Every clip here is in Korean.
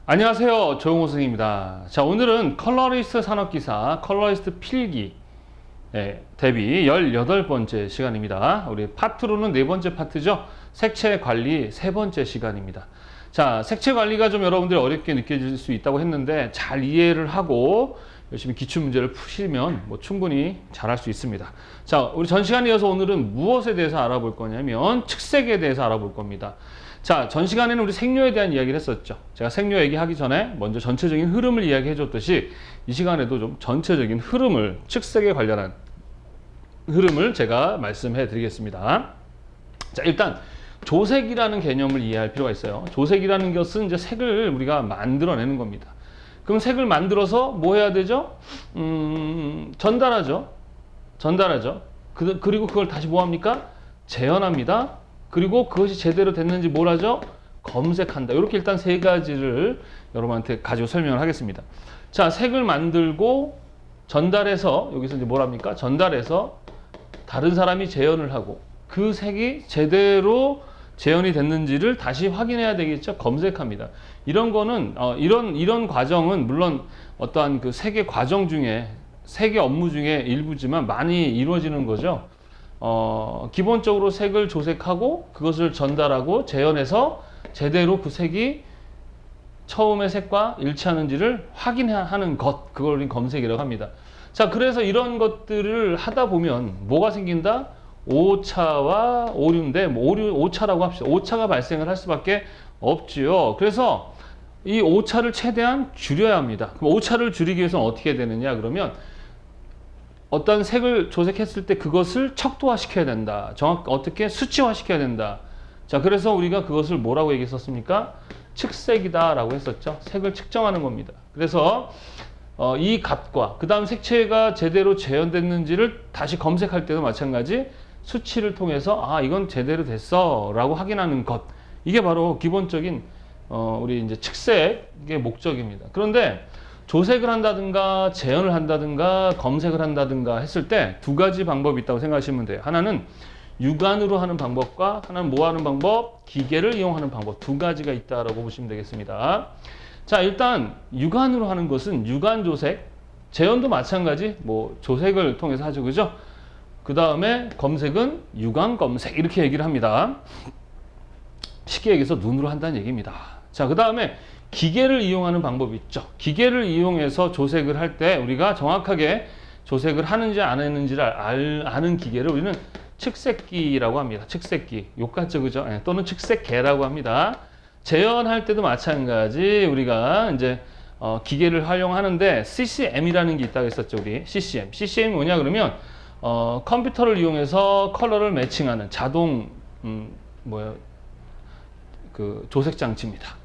안녕하세요. 조용호 선생님입니다. 자, 오늘은 컬러리스트 산업기사, 컬러리스트 필기 대비 18번째 시간입니다. 우리 파트로는 네 번째 파트죠. 색채 관리 세 번째 시간입니다. 자, 색채 관리가 좀 여러분들이 어렵게 느껴질 수 있다고 했는데 잘 이해를 하고 열심히 기출문제를 푸시면 충분히 잘할 수 있습니다. 자, 우리 전 시간에 이어서 오늘은 무엇에 대해서 알아볼 거냐면 측색에 대해서 알아볼 겁니다. 자, 전 시간에는 우리 색료에 대한 이야기를 했었죠. 제가 색료 얘기하기 전에 먼저 전체적인 흐름을 이야기해 줬듯이 이 시간에도 좀 전체적인 흐름을, 측색에 관련한 흐름을 제가 말씀해 드리겠습니다. 자, 일단 조색이라는 개념을 이해할 필요가 있어요. 조색이라는 것은 이제 색을 우리가 만들어내는 겁니다. 그럼 색을 만들어서 뭐 해야 되죠? 전달하죠. 그리고 그걸 다시 뭐 합니까? 재현합니다. 그리고 그것이 제대로 됐는지 뭘 하죠? 검색한다. 이렇게 일단 세 가지를 여러분한테 가지고 설명을 하겠습니다. 자, 색을 만들고 전달해서, 여기서 이제 뭘 합니까? 전달해서 다른 사람이 재현을 하고 그 색이 제대로 재현이 됐는지를 다시 확인해야 되겠죠. 검색합니다. 이런 거는 이런 과정은 물론 어떠한 그 색의 과정 중에, 색의 업무 중에 일부지만 많이 이루어지는 거죠. 기본적으로 색을 조색하고 그것을 전달하고 재현해서 제대로 그 색이 처음의 색과 일치하는지를 확인하는 것, 그걸 검색이라고 합니다. 자, 그래서 이런 것들을 하다 보면 뭐가 생긴다? 오차와 오류인데, 오차라고 합시다. 오차가 발생을 할 수밖에 없지요. 그래서 이 오차를 최대한 줄여야 합니다. 그럼 오차를 줄이기 위해서는 어떻게 되느냐? 그러면 어떤 색을 조색했을 때 그것을 척도화시켜야 된다. 어떻게 수치화시켜야 된다. 자, 그래서 우리가 그것을 뭐라고 얘기했었습니까? 측색이다 라고 했었죠. 색을 측정하는 겁니다. 그래서 이 값과 그 다음 색채가 제대로 재현됐는지를 다시 검색할 때도 마찬가지 수치를 통해서 이건 제대로 됐어 라고 확인하는 것, 이게 바로 기본적인 우리 이제 측색의 목적입니다. 그런데 조색을 한다든가 재현을 한다든가 검색을 한다든가 했을 때 두 가지 방법이 있다고 생각하시면 돼요. 하나는 육안으로 하는 방법과 하나는 뭐 하는 방법? 기계를 이용하는 방법, 두 가지가 있다라고 보시면 되겠습니다. 자, 일단 육안으로 하는 것은 육안 조색, 재현도 마찬가지 조색을 통해서 하죠. 그죠? 그 다음에 검색은 육안 검색, 이렇게 얘기를 합니다. 쉽게 얘기해서 눈으로 한다는 얘기입니다. 자, 그 다음에 기계를 이용하는 방법이 있죠. 기계를 이용해서 조색을 할 때 우리가 정확하게 조색을 하는지 안 했는지를 아는 기계를 우리는 측색기라고 합니다. 측색기. 욕같죠, 그죠? 또는 측색계라고 합니다. 재현할 때도 마찬가지 우리가 이제 기계를 활용하는데 CCM이라는 게 있다고 했었죠, 우리. CCM. CCM이 뭐냐 그러면 컴퓨터를 이용해서 컬러를 매칭하는 자동 그 조색 장치입니다.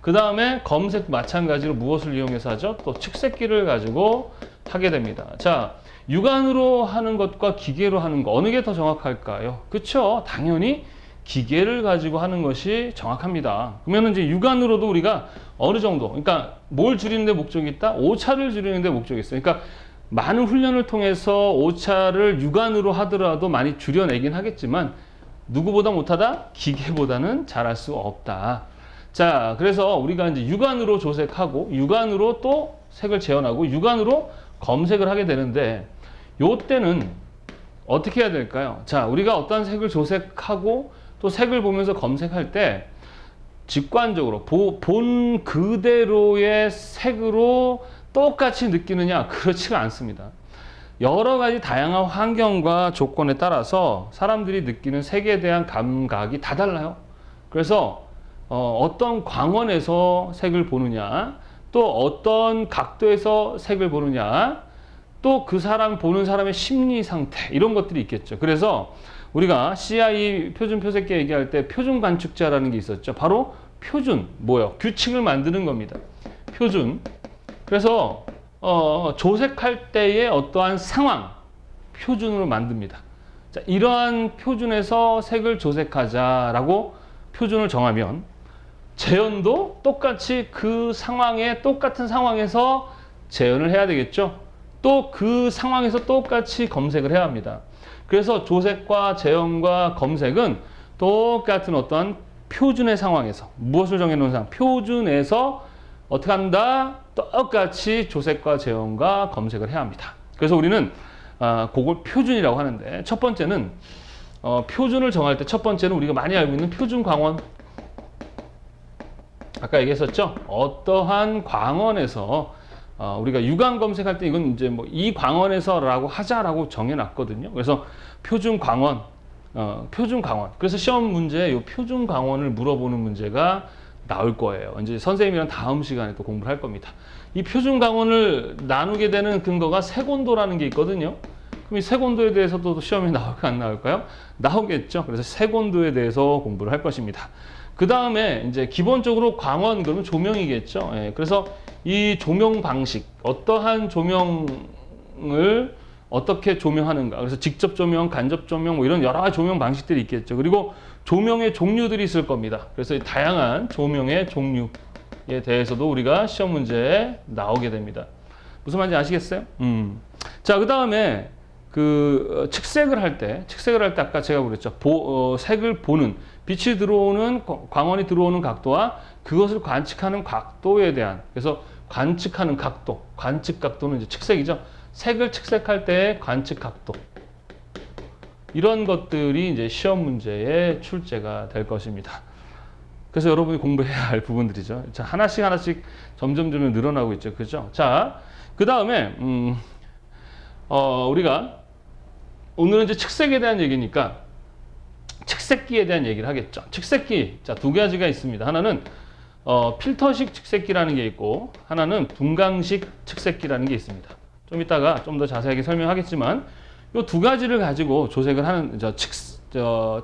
그 다음에 검색 마찬가지로 무엇을 이용해서 하죠? 또 측색기를 가지고 하게 됩니다. 자, 육안으로 하는 것과 기계로 하는 거 어느 게 더 정확할까요? 그렇죠? 당연히 기계를 가지고 하는 것이 정확합니다. 그러면 이제 육안으로도 우리가 어느 정도, 그러니까 뭘 줄이는 데 목적이 있다? 오차를 줄이는 데 목적이 있어요. 그러니까 많은 훈련을 통해서 오차를 육안으로 하더라도 많이 줄여내긴 하겠지만 누구보다 못하다? 기계보다는 잘할 수 없다. 자, 그래서 우리가 이제 육안으로 조색하고 육안으로 또 색을 재현하고 육안으로 검색을 하게 되는데, 요때는 어떻게 해야 될까요? 자, 우리가 어떤 색을 조색하고 또 색을 보면서 검색할 때 직관적으로 본 그대로의 색으로 똑같이 느끼느냐? 그렇지가 않습니다. 여러 가지 다양한 환경과 조건에 따라서 사람들이 느끼는 색에 대한 감각이 다 달라요. 그래서 어떤 광원에서 색을 보느냐, 또 어떤 각도에서 색을 보느냐, 또 그 사람 보는 사람의 심리 상태, 이런 것들이 있겠죠. 그래서 우리가 CI 표준 표색계 얘기할 때 표준 관측자라는 게 있었죠. 바로 표준, 규칙을 만드는 겁니다. 표준. 그래서 조색할 때의 어떠한 상황, 표준으로 만듭니다. 자, 이러한 표준에서 색을 조색하자라고 표준을 정하면 재현도 똑같이 그 상황에, 똑같은 상황에서 재현을 해야 되겠죠. 또 그 상황에서 똑같이 검색을 해야 합니다. 그래서 조색과 재현과 검색은 똑같은 어떠한 표준의 상황에서, 무엇을 정해놓은 상황, 표준에서 어떻게 한다? 똑같이 조색과 재현과 검색을 해야 합니다. 그래서 우리는 그걸 표준이라고 하는데, 첫 번째는 표준을 정할 때 첫 번째는 우리가 많이 알고 있는 표준 광원. 아까 얘기했었죠? 어떠한 광원에서 우리가 유관 검색할 때 이건 이제 뭐 이 광원에서라고 하자라고 정해놨거든요. 그래서 표준 광원, 표준 광원. 그래서 시험 문제에 이 표준 광원을 물어보는 문제가 나올 거예요. 이제 선생님이랑 다음 시간에 또 공부를 할 겁니다. 이 표준 광원을 나누게 되는 근거가 색온도라는 게 있거든요. 그럼 이 색온도에 대해서도 시험에 나올까 안 나올까요? 나오겠죠. 그래서 색온도에 대해서 공부를 할 것입니다. 그 다음에 이제 기본적으로 광원 그러면 조명이겠죠. 예, 그래서 이 조명 방식, 어떠한 조명을 어떻게 조명하는가. 그래서 직접 조명, 간접 조명 뭐 이런 여러 가지 조명 방식들이 있겠죠. 그리고 조명의 종류들이 있을 겁니다. 그래서 다양한 조명의 종류에 대해서도 우리가 시험 문제에 나오게 됩니다. 무슨 말인지 아시겠어요? 자, 그 다음에 측색을 할 때 아까 제가 그랬죠. 색을 보는, 빛이 들어오는, 광원이 들어오는 각도와 그것을 관측하는 각도에 대한, 그래서 관측하는 각도, 관측 각도는 이제 측색이죠. 색을 측색할 때의 관측 각도. 이런 것들이 이제 시험 문제의 출제가 될 것입니다. 그래서 여러분이 공부해야 할 부분들이죠. 자, 하나씩 점점 늘어나고 있죠. 그죠? 자, 그 다음에, 우리가 오늘은 이제 측색에 대한 얘기니까 측색기에 대한 얘기를 하겠죠. 측색기, 자, 두 가지가 있습니다. 하나는 필터식 측색기라는 게 있고, 하나는 분광식 측색기라는 게 있습니다. 좀 이따가 좀 더 자세하게 설명하겠지만, 이 두 가지를 가지고 조색을 하는,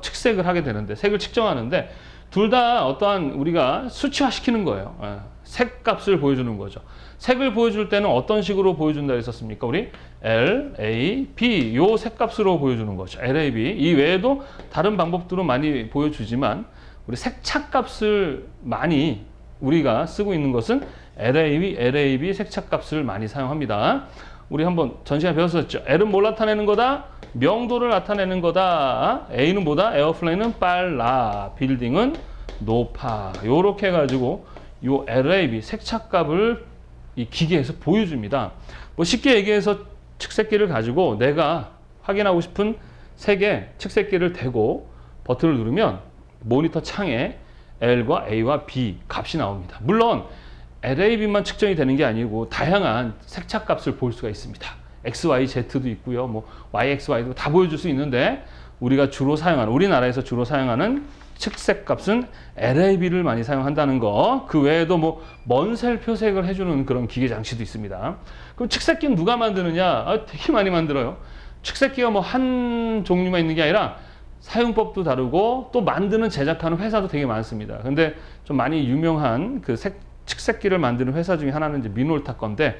측색을 하게 되는데, 색을 측정하는데, 둘 다 어떠한 우리가 수치화시키는 거예요. 색값을 보여주는 거죠. 색을 보여줄 때는 어떤 식으로 보여준다 했었습니까? 우리 L, A, B 요 색값으로 보여주는 거죠. L, A, B. 이 외에도 다른 방법들은 많이 보여주지만 우리 색차값을 많이 우리가 쓰고 있는 것은 LAB 색차값을 많이 사용합니다. 우리 한번 전 시간에 배웠었죠. L은 뭘 나타내는 거다? 명도를 나타내는 거다. A는 뭐다? 에어플레인은 빨라. 빌딩은 높아. 요렇게 해가지고 요 LAB 색차값을 이 기계에서 보여줍니다. 뭐 쉽게 얘기해서 측색기를 가지고 내가 확인하고 싶은 색의 측색기를 대고 버튼을 누르면 모니터 창에 L과 A와 B 값이 나옵니다. 물론 LAB만 측정이 되는 게 아니고 다양한 색차 값을 볼 수가 있습니다. X, Y, Z도 있고요. 뭐 Y, X, Y도 다 보여줄 수 있는데 우리가 주로 사용하는, 우리나라에서 주로 사용하는 측색 값은 LAB를 많이 사용한다는 거. 그 외에도 뭐 먼셀 표색을 해주는 그런 기계 장치도 있습니다. 그럼 측색기는 누가 만드느냐? 되게 많이 만들어요. 측색기가 뭐 한 종류만 있는 게 아니라 사용법도 다르고 또 만드는 제작하는 회사도 되게 많습니다. 근데 좀 많이 유명한 그 측색기를 만드는 회사 중에 하나는 이제 미놀타 건데,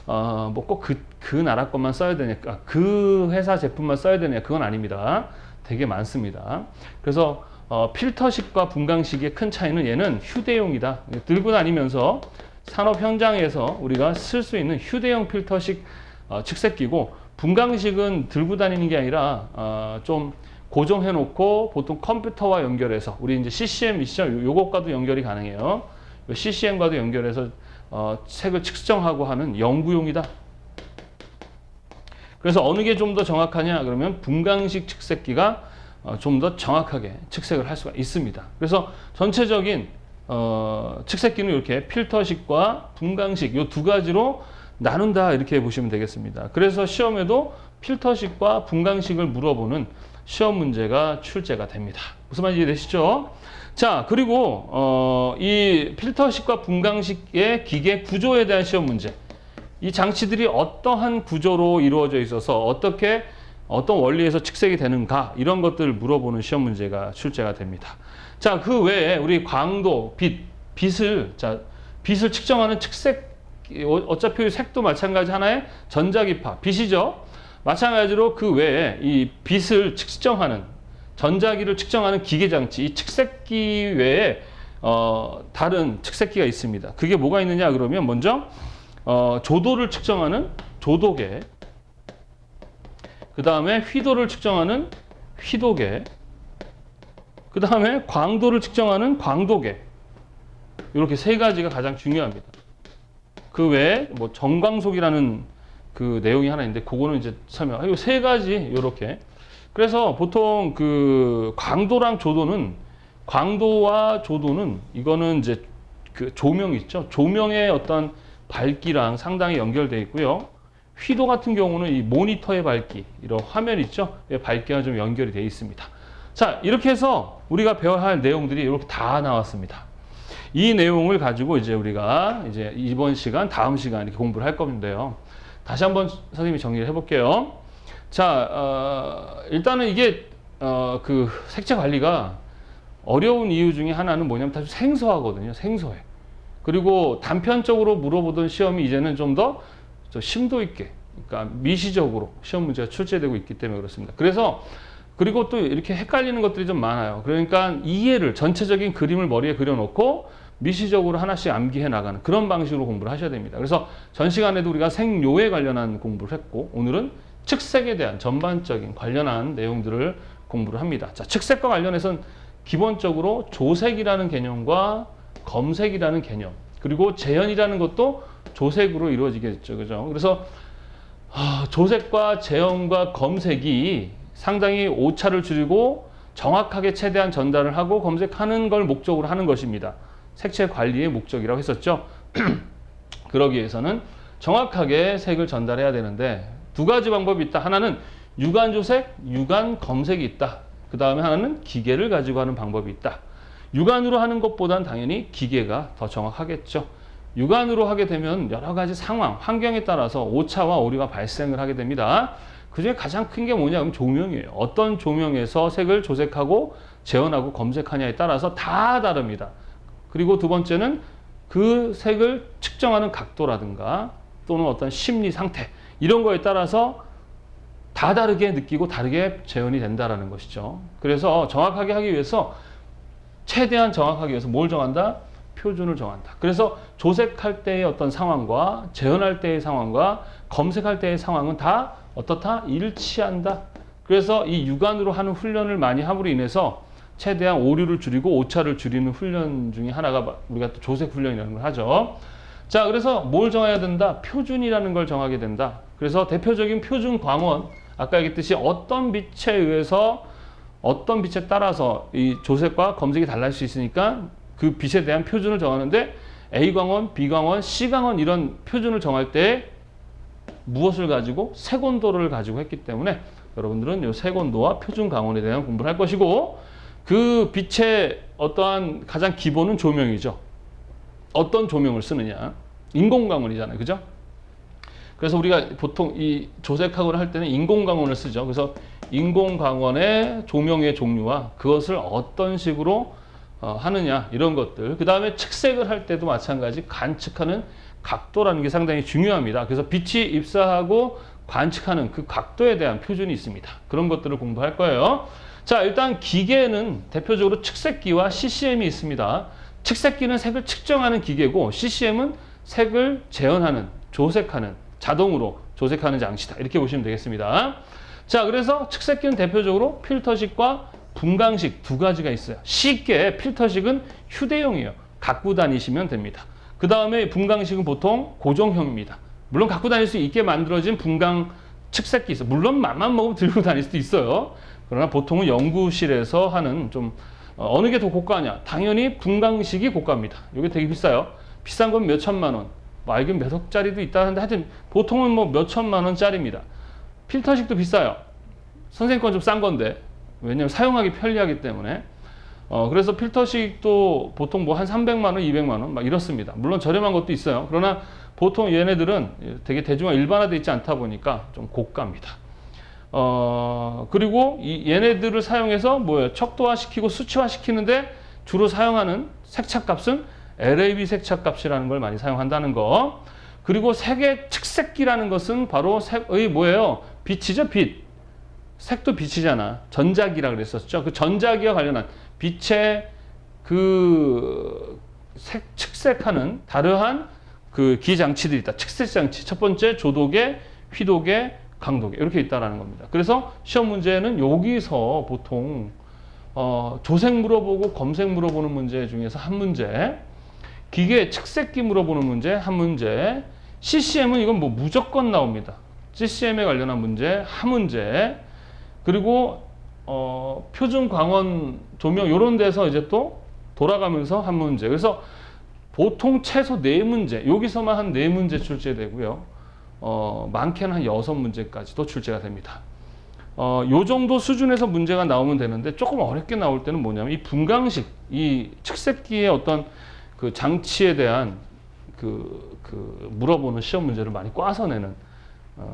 뭐 꼭 그 나라 것만 써야 되니까, 그 회사 제품만 써야 되냐? 그건 아닙니다. 되게 많습니다. 그래서 필터식과 분광식의 큰 차이는 얘는 휴대용이다. 들고 다니면서 산업 현장에서 우리가 쓸 수 있는 휴대용 필터식 측색기고, 분광식은 들고 다니는 게 아니라 좀 고정해 놓고 보통 컴퓨터와 연결해서, 우리 이제 CCM 있죠? 요것과도 연결이 가능해요. CCM과도 연결해서 색을 측정하고 하는 연구용이다. 그래서 어느 게 좀 더 정확하냐 그러면 분광식 측색기가 좀 더 정확하게 측색을 할 수가 있습니다. 그래서 전체적인 측색기는 이렇게 필터식과 분광식 이 두 가지로 나눈다 이렇게 보시면 되겠습니다. 그래서 시험에도 필터식과 분광식을 물어보는 시험 문제가 출제가 됩니다. 무슨 말인지 이해되시죠? 자, 그리고 이 필터식과 분광식의 기계 구조에 대한 시험 문제. 이 장치들이 어떠한 구조로 이루어져 있어서 어떤 원리에서 측색이 되는가, 이런 것들을 물어보는 시험 문제가 출제가 됩니다. 자, 그 외에 우리 광도, 빛을 측정하는 측색, 어차피 색도 마찬가지 하나의 전자기파, 빛이죠. 마찬가지로 그 외에 이 빛을 측정하는, 전자기를 측정하는 기계장치, 이 측색기 외에 다른 측색기가 있습니다. 그게 뭐가 있느냐 그러면 먼저 조도를 측정하는 조도계, 그 다음에 휘도를 측정하는 휘도계, 그 다음에 광도를 측정하는 광도계, 이렇게 세 가지가 가장 중요합니다. 그 외에 뭐 정광석이라는 그 내용이 하나 있는데 그거는 이제 설명. 이거 세 가지 요렇게. 그래서 보통 그 광도와 조도는 이거는 이제 그 조명 있죠. 조명의 어떤 밝기랑 상당히 연결되어 있고요. 휘도 같은 경우는 이 모니터의 밝기, 이런 화면 있죠. 밝기와 좀 연결이 되어 있습니다. 자, 이렇게 해서 우리가 배워야 할 내용들이 이렇게 다 나왔습니다. 이 내용을 가지고 이제 우리가 이제 이번 시간, 다음 시간 이렇게 공부를 할 건데요. 다시 한번 선생님이 정리를 해볼게요. 자, 일단은 이게 그 색채 관리가 어려운 이유 중에 하나는 뭐냐면 다 생소하거든요. 생소해. 그리고 단편적으로 물어보던 시험이 이제는 좀 더 심도 있게, 그러니까 미시적으로 시험 문제가 출제되고 있기 때문에 그렇습니다. 그래서 그리고 또 이렇게 헷갈리는 것들이 좀 많아요. 그러니까 이해를, 전체적인 그림을 머리에 그려놓고 미시적으로 하나씩 암기해 나가는 그런 방식으로 공부를 하셔야 됩니다. 그래서 전 시간에도 우리가 생료에 관련한 공부를 했고, 오늘은 측색에 대한 전반적인 관련한 내용들을 공부를 합니다. 자, 측색과 관련해서는 기본적으로 조색이라는 개념과 검색이라는 개념, 그리고 재현이라는 것도 조색으로 이루어지겠죠. 그죠? 그래서 조색과 재현과 검색이 상당히 오차를 줄이고 정확하게 최대한 전달을 하고 검색하는 걸 목적으로 하는 것입니다. 색채 관리의 목적이라고 했었죠. 그러기 위해서는 정확하게 색을 전달해야 되는데 두 가지 방법이 있다. 하나는 육안 조색, 육안 검색이 있다. 그 다음에 하나는 기계를 가지고 하는 방법이 있다. 육안으로 하는 것보단 당연히 기계가 더 정확하겠죠. 육안으로 하게 되면 여러 가지 상황, 환경에 따라서 오차와 오류가 발생을 하게 됩니다. 그중에 가장 큰 게 뭐냐 하면 조명이에요. 어떤 조명에서 색을 조색하고 재현하고 검색하냐에 따라서 다 다릅니다. 그리고 두 번째는 그 색을 측정하는 각도라든가 또는 어떤 심리 상태, 이런 거에 따라서 다 다르게 느끼고 다르게 재현이 된다는 것이죠. 그래서 정확하게 하기 위해서, 최대한 정확하게 위해서 뭘 정한다? 표준을 정한다. 그래서 조색할 때의 어떤 상황과 재현할 때의 상황과 검색할 때의 상황은 다 어떻다? 일치한다. 그래서 이 육안으로 하는 훈련을 많이 함으로 인해서 최대한 오류를 줄이고 오차를 줄이는 훈련 중에 하나가 우리가 또 조색 훈련이라는 걸 하죠. 자, 그래서 뭘 정해야 된다? 표준이라는 걸 정하게 된다. 그래서 대표적인 표준 광원, 아까 얘기했듯이 어떤 빛에 의해서 어떤 빛에 따라서 이 조색과 검색이 달라질 수 있으니까 그 빛에 대한 표준을 정하는데, A광원, B광원, C광원 이런 표준을 정할 때 무엇을 가지고? 색온도를 가지고 했기 때문에 여러분들은 이 색온도와 표준 광원에 대한 공부를 할 것이고, 그 빛의 어떠한 가장 기본은 조명이죠. 어떤 조명을 쓰느냐? 인공광원이잖아요. 그죠? 그래서 우리가 보통 이 조색학을 할 때는 인공광원을 쓰죠. 그래서 인공광원의 조명의 종류와 그것을 어떤 식으로 하느냐, 이런 것들. 그 다음에 측색을 할 때도 마찬가지 관측하는 각도라는 게 상당히 중요합니다. 그래서 빛이 입사하고 관측하는 그 각도에 대한 표준이 있습니다. 그런 것들을 공부할 거예요. 자, 일단 기계는 대표적으로 측색기와 CCM이 있습니다. 측색기는 색을 측정하는 기계고, CCM은 색을 재현하는, 조색하는, 자동으로 조색하는 장치다. 이렇게 보시면 되겠습니다. 자, 그래서 측색기는 대표적으로 필터식과 분광식 두 가지가 있어요. 쉽게 필터식은 휴대용이에요. 갖고 다니시면 됩니다. 그 다음에 분광식은 보통 고정형입니다. 물론 갖고 다닐 수 있게 만들어진 분광 측색기 있어요. 물론 맘만 먹으면 들고 다닐 수도 있어요. 그러나 보통은 연구실에서 하는 좀 어느 게 더 고가냐? 당연히 분광식이 고가입니다. 이게 되게 비싸요. 비싼 건 몇 천만 원, 알긴 몇 억짜리도 있다는데 하여튼 보통은 뭐 몇 천만 원짜리입니다. 필터식도 비싸요. 선생님 건 좀 싼 건데, 왜냐면 사용하기 편리하기 때문에. 그래서 필터식도 보통 뭐 한 300만 원, 200만 원 막 이렇습니다. 물론 저렴한 것도 있어요. 그러나 보통 얘네들은 되게 대중화 일반화되어 있지 않다 보니까 좀 고가입니다. 그리고 이 얘네들을 사용해서 뭐예요? 척도화 시키고 수치화 시키는데 주로 사용하는 색차값은 LAB 색차값이라는 걸 많이 사용한다는 거. 그리고 색의 측색기라는 것은 바로 색의 뭐예요? 빛이죠, 빛. 색도 빛이잖아. 전자기라 그랬었죠. 그 전자기와 관련한 빛의 그 색 측색하는 다르한 그 기장치들이 있다. 측색 장치. 첫 번째 조도계, 휘도계, 강도계 이렇게 있다라는 겁니다. 그래서 시험 문제는 여기서 보통 조색 물어보고 검색 물어보는 문제 중에서 한 문제, 기계 측색기 물어보는 문제 한 문제. CCM은 이건 뭐 무조건 나옵니다. CCM에 관련한 문제 한 문제. 그리고 표준 광원 조명 이런 데서 이제 또 돌아가면서 한 문제. 그래서 보통 최소 4문제, 여기서만 한 4문제 출제되고요. 많게는 한 6문제까지도 출제가 됩니다. 요 정도 수준에서 문제가 나오면 되는데 조금 어렵게 나올 때는 뭐냐면 이 분강식, 이 측색기의 어떤 그 장치에 대한 물어보는 시험 문제를 많이 꽈서 내는.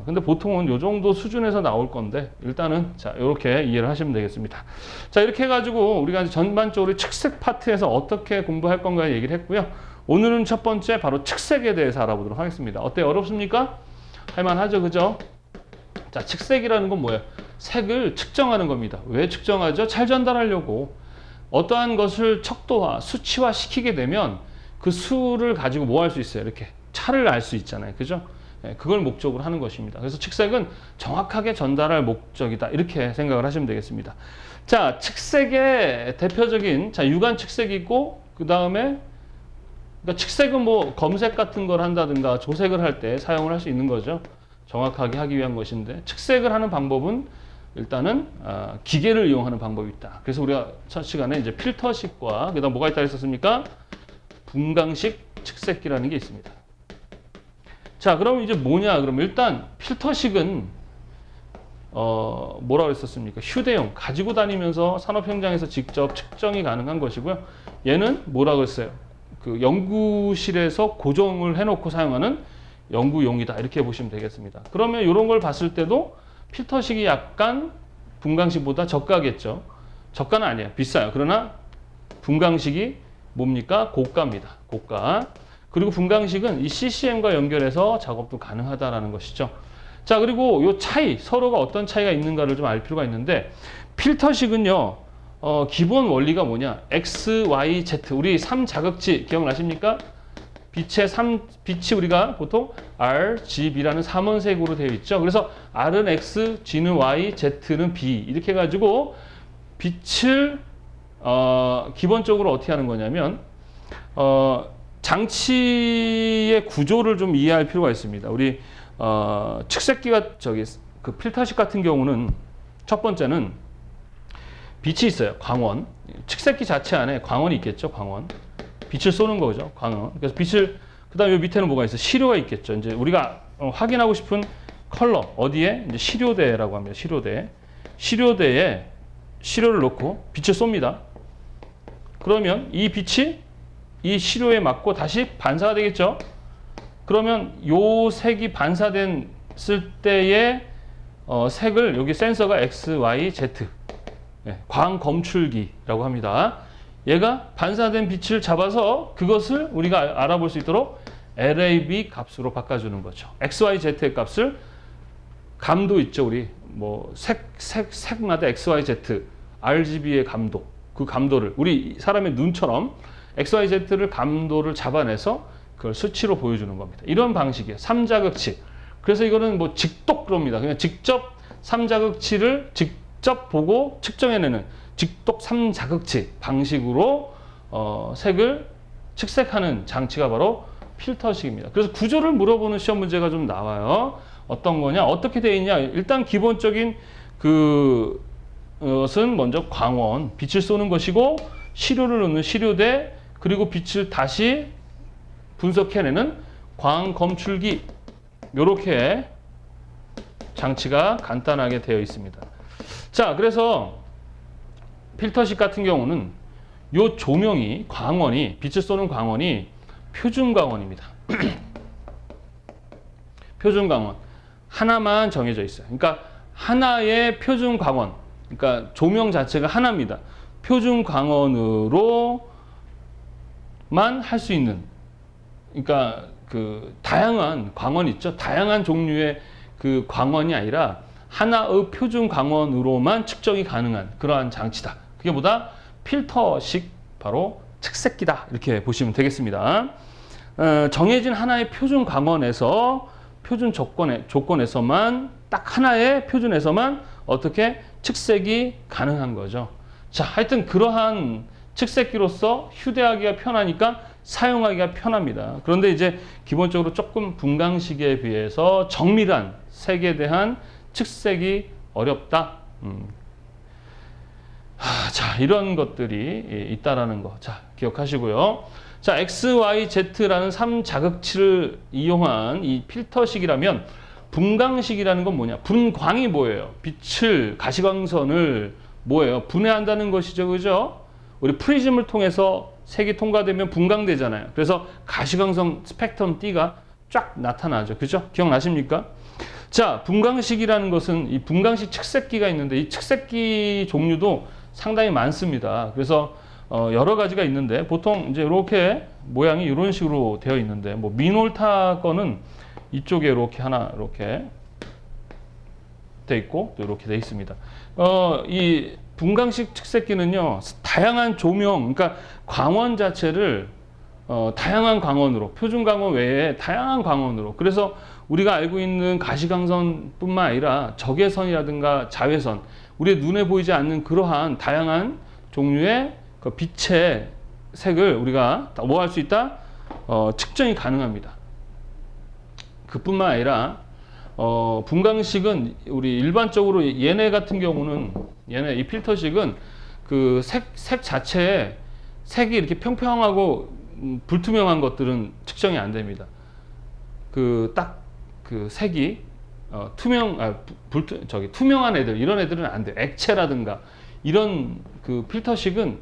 근데 보통은 요 정도 수준에서 나올 건데 일단은 자, 이렇게 이해를 하시면 되겠습니다. 자, 이렇게 해가지고 우리가 전반적으로 측색 파트에서 어떻게 공부할 건가 얘기를 했고요. 오늘은 첫 번째 바로 측색에 대해서 알아보도록 하겠습니다. 어때요? 어렵습니까? 할만하죠, 그죠? 자, 측색이라는 건 뭐예요? 색을 측정하는 겁니다. 왜 측정하죠? 잘 전달하려고. 어떠한 것을 척도화, 수치화 시키게 되면 그 수를 가지고 뭐 할 수 있어요? 이렇게 차를 알 수 있잖아요. 그죠? 그걸 목적으로 하는 것입니다. 그래서 측색은 정확하게 전달할 목적이다. 이렇게 생각을 하시면 되겠습니다. 자, 측색의 대표적인, 자, 유관 측색이 있고, 그 다음에, 그러니까 측색은 뭐 검색 같은 걸 한다든가 조색을 할 때 사용을 할 수 있는 거죠. 정확하게 하기 위한 것인데, 측색을 하는 방법은 일단은 기계를 이용하는 방법이 있다. 그래서 우리가 첫 시간에 이제 필터식과, 그 다음 뭐가 있다 했었습니까? 분강식 측색기라는 게 있습니다. 자, 그럼 이제 뭐냐? 그럼 일단 필터식은 뭐라고 했었습니까? 휴대용, 가지고 다니면서 산업 현장에서 직접 측정이 가능한 것이고요. 얘는 뭐라고 했어요? 그 연구실에서 고정을 해놓고 사용하는 연구용이다. 이렇게 보시면 되겠습니다. 그러면 이런 걸 봤을 때도 필터식이 약간 분강식보다 저가겠죠. 저가는 아니에요. 비싸요. 그러나 분강식이 뭡니까? 고가입니다. 고가. 그리고 분강식은 이 CCM과 연결해서 작업도 가능하다라는 것이죠. 자, 그리고 이 차이, 서로가 어떤 차이가 있는가를 좀 알 필요가 있는데, 필터식은요, 기본 원리가 뭐냐? X, Y, Z. 우리 3자극치 기억나십니까? 빛이 우리가 보통 R, G, B라는 3원색으로 되어 있죠. 그래서 R은 X, G는 Y, Z는 B. 이렇게 해가지고 빛을, 기본적으로 어떻게 하는 거냐면, 장치의 구조를 좀 이해할 필요가 있습니다. 우리 측색기가 그 필터식 같은 경우는 첫 번째는 빛이 있어요. 광원. 측색기 자체 안에 광원이 있겠죠. 광원. 빛을 쏘는 거죠. 광원. 그래서 빛을 그다음에 요 밑에는 뭐가 있어요? 시료가 있겠죠. 이제 우리가 확인하고 싶은 컬러 어디에? 이제 시료대라고 합니다. 시료대. 시료대에 시료를 놓고 빛을 쏩니다. 그러면 이 빛이 이 시료에 맞고 다시 반사가 되겠죠. 그러면 요 색이 반사됐을 때의 색을 여기 센서가 X, Y, Z 광 검출기라고 합니다. 얘가 반사된 빛을 잡아서 그것을 우리가 알아볼 수 있도록 LAB 값으로 바꿔주는 거죠. X, Y, Z의 값을 감도 있죠. 우리 뭐 색마다 X, Y, Z, RGB의 감도, 그 감도를 우리 사람의 눈처럼 XYZ를 감도를 잡아내서 그걸 수치로 보여주는 겁니다. 이런 방식이에요. 3자극치. 그래서 이거는 뭐 직독그럽니다. 그냥 직접 3자극치를 직접 보고 측정해내는 직독 3자극치 방식으로 색을 측색하는 장치가 바로 필터식입니다. 그래서 구조를 물어보는 시험 문제가 좀 나와요. 어떤 거냐? 어떻게 되어 있냐? 일단 기본적인 그것은 먼저 광원, 빛을 쏘는 것이고 시료를 넣는 시료대, 그리고 빛을 다시 분석해내는 광 검출기, 이렇게 장치가 간단하게 되어 있습니다. 자, 그래서 필터식 같은 경우는 요 조명이 광원이 빛을 쏘는 광원이 표준 광원입니다. 표준 광원 하나만 정해져 있어요. 그러니까 하나의 표준 광원, 그러니까 조명 자체가 하나입니다. 표준 광원으로만 할 수 있는, 그러니까 그 다양한 광원 있죠. 다양한 종류의 그 광원이 아니라 하나의 표준 광원으로만 측정이 가능한 그러한 장치다. 그게 뭐다? 필터식, 바로 측색기다. 이렇게 보시면 되겠습니다. 정해진 하나의 표준 광원에서 표준 조건에서만 딱 하나의 표준에서만 어떻게 측색이 가능한 거죠. 자, 하여튼 그러한 측색기로서 휴대하기가 편하니까 사용하기가 편합니다. 그런데 이제 기본적으로 조금 분광식에 비해서 정밀한 색에 대한 측색이 어렵다. 자, 이런 것들이 있다라는 거. 자, 기억하시고요. 자, X, Y, Z라는 3자극치를 이용한 이 필터식이라면 분광식이라는 건 뭐냐? 분광이 뭐예요? 빛을, 가시광선을 뭐예요? 분해한다는 것이죠. 그죠? 우리 프리즘을 통해서 색이 통과되면 분광되잖아요. 그래서 가시광선 스펙트럼 D가 쫙 나타나죠. 그죠? 기억나십니까? 자, 분광식이라는 것은 이 분광식 측색기가 있는데 이 측색기 종류도 상당히 많습니다. 그래서 여러 가지가 있는데 보통 이제 이렇게 모양이 이런 식으로 되어 있는데 뭐 미놀타 거는 이쪽에 이렇게 하나 이렇게 돼 있고 또 이렇게 돼 있습니다. 이 분광식 측색기는요 다양한 조명, 그러니까 광원 자체를 다양한 광원으로, 표준 광원 외에 다양한 광원으로, 그래서 우리가 알고 있는 가시광선뿐만 아니라 적외선이라든가 자외선, 우리의 눈에 보이지 않는 그러한 다양한 종류의 그 빛의 색을 우리가 뭐 할 수 있다? 측정이 가능합니다. 그뿐만 아니라 분광식은 우리 일반적으로 얘네 같은 경우는 얘네 이 필터식은 그 색 자체에 색이 이렇게 평평하고 불투명한 것들은 측정이 안 됩니다. 그 색이 투명한 애들, 이런 애들은 안 돼요. 액체라든가 이런 그 필터식은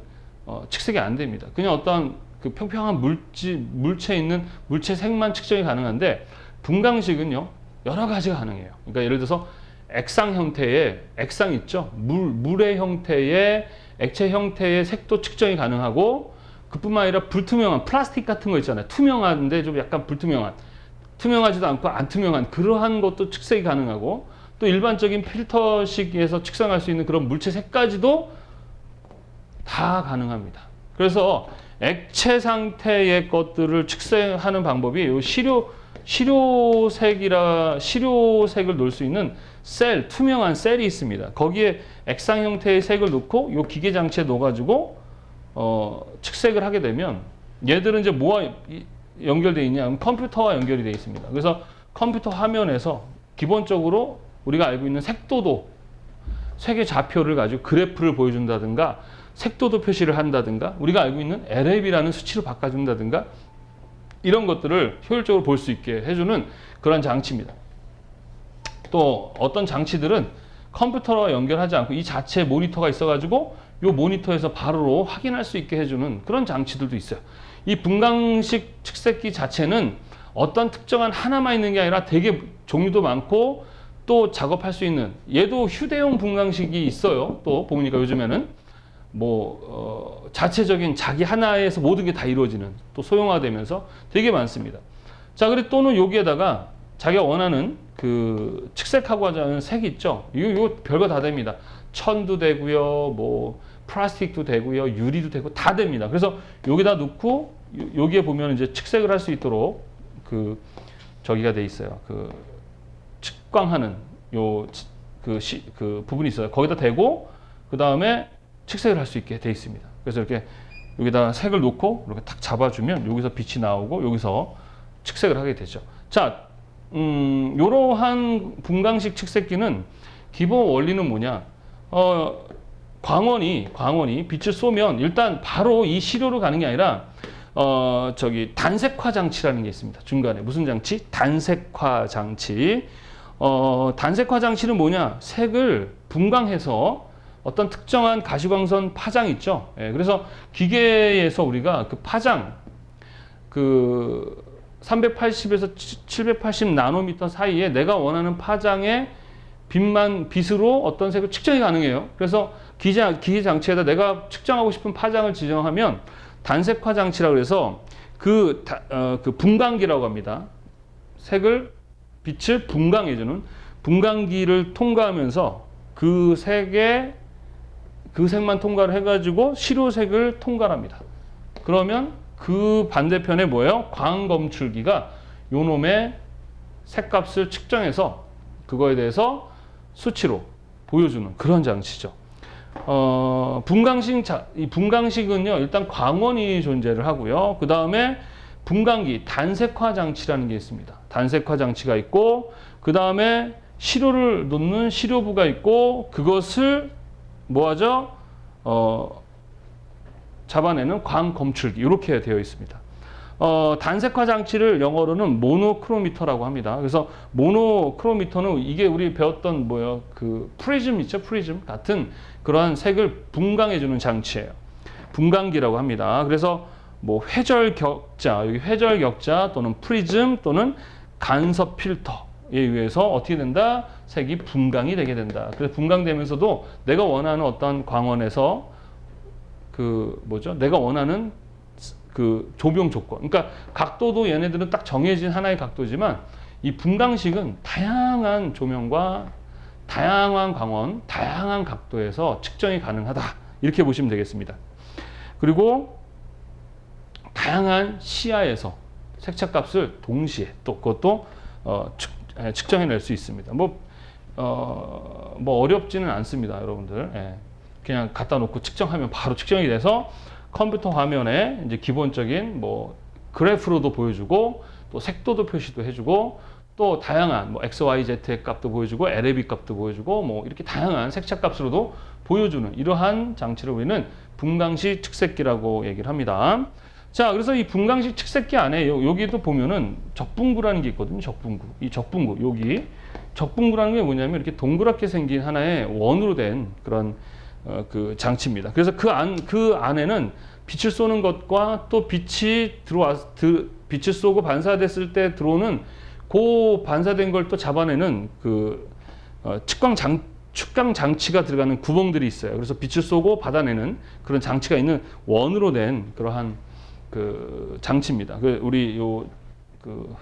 측색이 안 됩니다. 그냥 어떤 그 평평한 물체 있는 물체 색만 측정이 가능한데 분광식은요 여러 가지가 가능해요. 그러니까 예를 들어서 액상 형태의, 액상 있죠? 물의 형태의, 액체 형태의 색도 측정이 가능하고, 그뿐만 아니라 불투명한 플라스틱 같은 거 있잖아요. 투명한데 좀 약간 불투명한, 투명하지도 않고 안 투명한 그러한 것도 측색이 가능하고, 또 일반적인 필터식에서 측정할 수 있는 그런 물체 색까지도 다 가능합니다. 그래서 액체 상태의 것들을 측정하는 방법이 요 시료색을 놓을 수 있는 셀, 투명한 셀이 있습니다. 거기에 액상 형태의 색을 넣고 요 기계 장치에 넣어가지고 측색을 하게 되면 얘들은 이제 뭐와 연결되어 있냐? 컴퓨터와 연결이 되어 있습니다. 그래서 컴퓨터 화면에서 기본적으로 우리가 알고 있는 색도도, 색의 좌표를 가지고 그래프를 보여준다든가, 색도도 표시를 한다든가, 우리가 알고 있는 LAB라는 수치로 바꿔준다든가, 이런 것들을 효율적으로 볼 수 있게 해주는 그런 장치입니다. 또 어떤 장치들은 컴퓨터와 연결하지 않고 이 자체에 모니터가 있어가지고 이 모니터에서 바로 확인할 수 있게 해주는 그런 장치들도 있어요. 이 분광식 측색기 자체는 어떤 특정한 하나만 있는 게 아니라 되게 종류도 많고 또 작업할 수 있는, 얘도 휴대용 분광식이 있어요. 또 보니까 요즘에는 자체적인 자기 하나에서 모든 게 다 이루어지는, 또 소형화되면서 되게 많습니다. 자, 그리고 또는 여기에다가 자기가 원하는 그 측색하고 하자는 색이 있죠. 이거 별거 다 됩니다. 천도 되고요, 뭐 플라스틱도 되고요, 유리도 되고 다 됩니다. 그래서 여기다 놓고 여기에 보면 이제 측색을 할 수 있도록 저기가 돼 있어요. 그 측광하는 그 부분이 있어요. 거기다 대고 그 다음에 측색을 할 수 있게 돼 있습니다. 그래서 이렇게 여기다 색을 놓고 이렇게 탁 잡아주면 여기서 빛이 나오고 여기서 측색을 하게 되죠. 자, 이러한 분광식 측색기는 기본 원리는 뭐냐? 광원이 빛을 쏘면 일단 바로 이 시료로 가는 게 아니라 단색화 장치라는 게 있습니다. 중간에 무슨 장치? 단색화 장치. 단색화 장치는 뭐냐? 색을 분광해서 어떤 특정한 가시광선 파장 있죠. 예, 그래서 기계에서 우리가 그 파장, 380에서 780 나노미터 사이에 내가 원하는 파장의 빛으로 어떤 색을 측정이 가능해요. 그래서 기계 장치에다 내가 측정하고 싶은 파장을 지정하면 단색화 장치라고 해서 그 분광기라고 합니다. 빛을 분광해주는 분광기를 통과하면서 그 색만 통과를 해가지고 시료색을 통과합니다. 그러면 그 반대편에 뭐예요? 광검출기가 요놈의 색값을 측정해서 그거에 대해서 수치로 보여주는 그런 장치죠. 이 분광식은요, 일단 광원이 존재를 하고요. 그 다음에 분광기, 단색화 장치라는 게 있습니다. 단색화 장치가 있고, 그 다음에 시료를 놓는 시료부가 있고, 그것을 뭐하죠? 잡아내는 광검출기, 이렇게 되어 있습니다. 단색화 장치를 영어로는 모노크로미터라고 합니다. 그래서 모노크로미터는 이게 우리 배웠던 그 프리즘 있죠? 프리즘 같은 그러한 색을 분광해주는 장치예요. 분광기라고 합니다. 그래서 뭐 회절격자, 여기 회절격자 또는 프리즘 또는 간섭 필터에 의해서 어떻게 된다? 색이 분광이 되게 된다. 그래서 분광되면서도 내가 원하는 어떤 광원에서 내가 원하는 그 조명 조건. 그러니까 각도도 얘네들은 딱 정해진 하나의 각도지만 이 분광식은 다양한 조명과 다양한 광원, 다양한 각도에서 측정이 가능하다. 이렇게 보시면 되겠습니다. 그리고 다양한 시야에서 색채값을 동시에 또 그것도 측정해낼 수 있습니다. 뭐 어렵지는 않습니다, 여러분들. 예. 그냥 갖다 놓고 측정하면 바로 측정이 돼서 컴퓨터 화면에 이제 기본적인 뭐 그래프로도 보여주고 또 색도도 표시도 해주고 또 다양한 뭐 x, y, z의 값도 보여주고 LAB 값도 보여주고 뭐 이렇게 다양한 색채 값으로도 보여주는 이러한 장치를 우리는 분광식 측색기라고 얘기를 합니다. 자, 그래서 이 분광식 측색기 안에 여기도 보면은 적분구라는 게 있거든요. 적분구. 이 적분구, 여기 적분구라는 게 뭐냐면 이렇게 동그랗게 생긴 하나의 원으로 된 그런 그 장치입니다. 그래서 그 안에는 빛을 쏘는 것과 또 빛을 쏘고 반사됐을 때 들어오는 그 반사된 걸 또 잡아내는 그 측광 장치가 들어가는 구멍들이 있어요. 그래서 빛을 쏘고 받아내는 그런 장치가 있는 원으로 된 그러한 그 장치입니다. 우리 그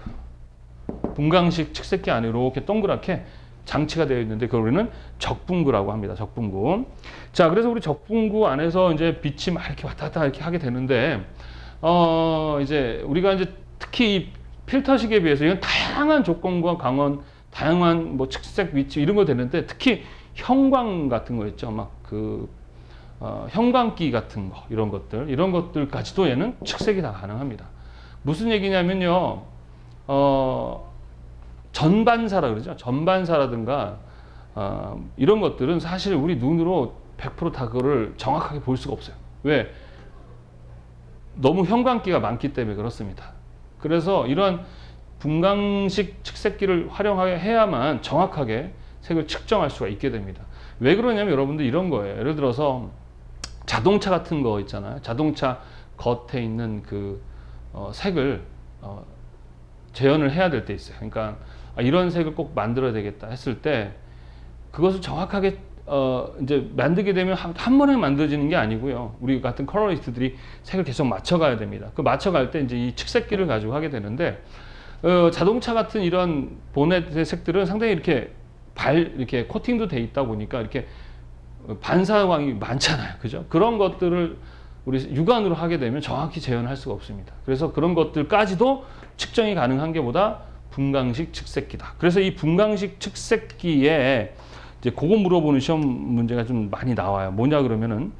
분광식 측색기 안에 이렇게 동그랗게 장치가 되어 있는데 그걸 우리는 적분구라고 합니다. 적분구. 자, 그래서 우리 적분구 안에서 이제 빛이 막 이렇게 왔다 갔다 이렇게 하게 되는데 이제 우리가 이제 특히 이 필터식에 비해서 이건 다양한 조건과 광원, 다양한 뭐 측색 위치 이런 거 되는데 특히 형광 같은 거 있죠. 막 형광기 같은 거 이런 것들까지도 얘는 측색이 다 가능합니다. 무슨 얘기냐면요. 전반사라 그러죠. 전반사라든가 이런 것들은 사실 우리 눈으로 100% 다 그거를 정확하게 볼 수가 없어요. 왜? 너무 형광기가 많기 때문에 그렇습니다. 그래서 이런 분광식 측색기를 활용해야만 정확하게 색을 측정할 수가 있게 됩니다. 왜 그러냐면 여러분들 이런 거예요. 예를 들어서 자동차 같은 거 있잖아요. 자동차 겉에 있는 그 색을 재현을 해야 될 때 있어요. 그러니까 이런 색을 꼭 만들어야 되겠다 했을 때 그것을 정확하게 이제 만들게 되면 한 번에 만들어지는 게 아니고요. 우리 같은 컬러리스트들이 색을 계속 맞춰가야 됩니다. 그 맞춰갈 때 이제 이 측색기를 가지고 하게 되는데 자동차 같은 이런 보넷의 색들은 상당히 이렇게 코팅도 돼 있다 보니까 이렇게 반사광이 많잖아요. 그죠? 그런 것들을 우리 육안으로 하게 되면 정확히 재현할 수가 없습니다. 그래서 그런 것들까지도 측정이 가능한 게 뭐다? 분광식 측색기다. 그래서 이 분광식 측색기에 이제 그거 물어보는 시험 문제가 좀 많이 나와요. 뭐냐 그러면은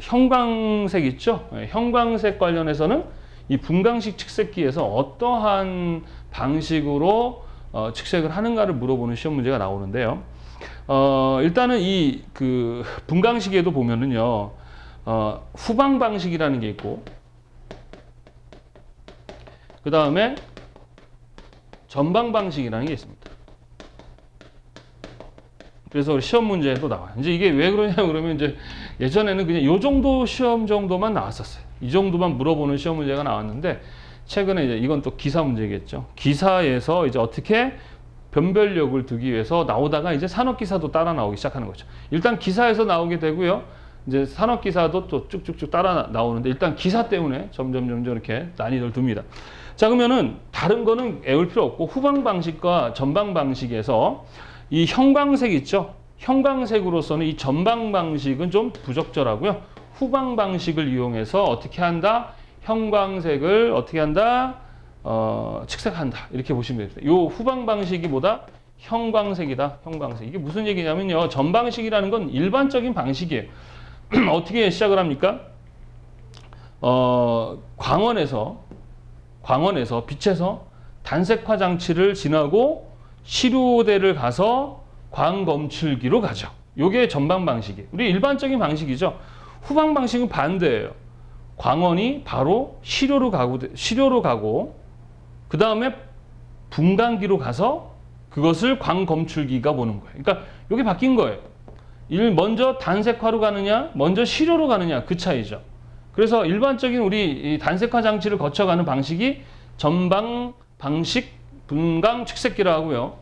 형광색 있죠? 형광색 관련해서는 이 분광식 측색기에서 어떠한 방식으로 측색을 하는가를 물어보는 시험 문제가 나오는데요. 일단은 이 그 분광식에도 보면은요, 후방 방식이라는 게 있고, 그 다음에 전방 방식이라는 게 있습니다. 그래서 시험 문제에도 나와요. 이제 이게 왜 그러냐 그러면 이제 예전에는 그냥 요 정도 시험 정도만 나왔었어요. 이 정도만 물어보는 시험 문제가 나왔는데 최근에 이제 이건 또 기사 문제겠죠. 기사에서 이제 어떻게 변별력을 두기 위해서 나오다가 이제 산업기사도 따라 나오기 시작하는 거죠. 일단 기사에서 나오게 되고요. 이제 산업기사도 또 쭉쭉쭉 따라 나오는데 일단 기사 때문에 점점 이렇게 난이도를 둡니다. 자, 그러면은 다른 거는 애울 필요 없고 후방 방식과 전방 방식에서 이 형광색 있죠? 형광색으로서는 이 전방 방식은 좀 부적절하고요. 후방 방식을 이용해서 어떻게 한다? 형광색을 어떻게 한다? 측색한다. 이렇게 보시면 됩니다. 요 후방 방식이 뭐다? 형광색이다. 형광색. 이게 무슨 얘기냐면요. 전방식이라는 건 일반적인 방식이에요. 어떻게 시작을 합니까? 광원에서 빛에서 단색화 장치를 지나고 시료대를 가서 광검출기로 가죠. 요게 전방 방식이에요. 우리 일반적인 방식이죠. 후방 방식은 반대예요. 광원이 바로 시료로 가고 그 다음에 분광기로 가서 그것을 광검출기가 보는 거예요. 그러니까 요게 바뀐 거예요. 먼저 단색화로 가느냐, 먼저 시료로 가느냐 그 차이죠. 그래서 일반적인 우리 이 단색화 장치를 거쳐가는 방식이 전방 방식 분광 축색기라고 하고요.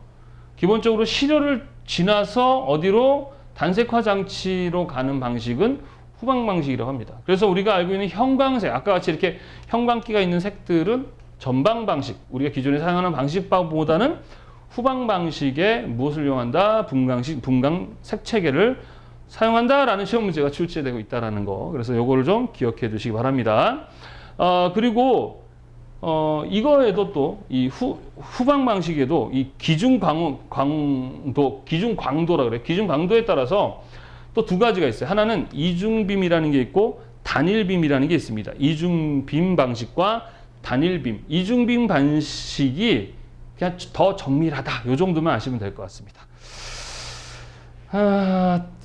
기본적으로 시료를 지나서 어디로 단색화 장치로 가는 방식은 후방 방식이라고 합니다. 그래서 우리가 알고 있는 형광색, 아까 같이 이렇게 형광기가 있는 색들은 전방 방식, 우리가 기존에 사용하는 방식보다는 후방 방식에 무엇을 이용한다? 분광 색체계를 사용한다라는 시험 문제가 출제되고 있다라는 거. 그래서 요거를 좀 기억해 두시기 바랍니다. 그리고 이거에도 또 이 후방 방식에도 이 기준 광도라 그래. 기준 광도에 따라서 또 두 가지가 있어요. 하나는 이중빔이라는 게 있고 단일빔이라는 게 있습니다. 이중빔 방식과 단일빔. 이중빔 방식이 그냥 더 정밀하다. 요 정도만 아시면 될 것 같습니다.